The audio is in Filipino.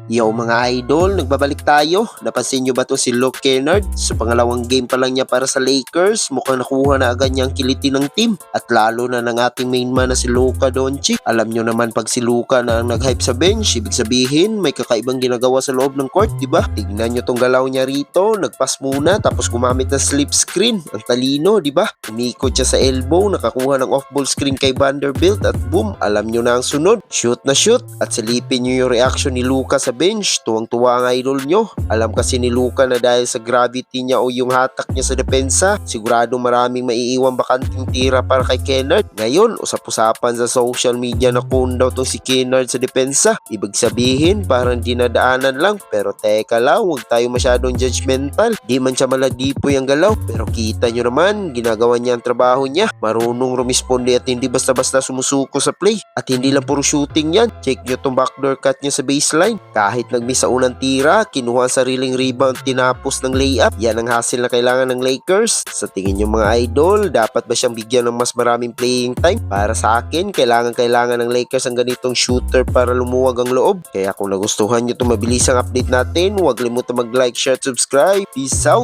Yo mga idol, nagbabalik tayo. Napansin nyo ba to si Luke Kennard? Sa pangalawang game pa lang niya para sa Lakers, mukhang nakuha na agad niya ang kiliti ng team. At lalo na ng ating main man na si Luka Doncic. Alam nyo naman pag si Luka na ang nag-hype sa bench, ibig sabihin may kakaibang ginagawa sa loob ng court, di ba? Tignan nyo tong galaw niya rito, nagpass muna tapos gumamit ng slip screen. Ang talino, di ba? Umikot siya sa elbow, nakakuha ng off-ball screen kay Vanderbilt at boom, alam nyo na ang sunod. Shoot na shoot at silipin nyo yung reaction ni Luka sa bench, tuwang-tuwa ang idol nyo. Alam kasi ni Luka na dahil sa gravity niya o yung hatak niya sa depensa, siguradong maraming maiiwang bakanting tira para kay Kennard. Ngayon, usap-usapan sa social media na kung daw tong si Kennard sa depensa. Ibig sabihin, parang dinadaanan lang. Pero teka lang, huwag tayo masyadong judgmental. Di man siya maladipoy ang galaw. Pero kita nyo naman, ginagawa niya ang trabaho niya. Marunong rumisponde at hindi basta-basta sumusuko sa play. At hindi lang puro shooting yan. Check nyo tong backdoor cut niya sa baseline. Kahit nag-miss sa unang tira, kinuha ang sariling rebound, tinapos ng layup. Yan ang hassle na kailangan ng Lakers. Sa tingin nyo mga idol, dapat ba siyang bigyan ng mas maraming playing time? Para sa akin, kailangan ng Lakers ang ganitong shooter para lumuwag ang loob. Kaya kung nagustuhan nyo itong mabilisang update natin, huwag limutan mag-like, share, subscribe. Peace out!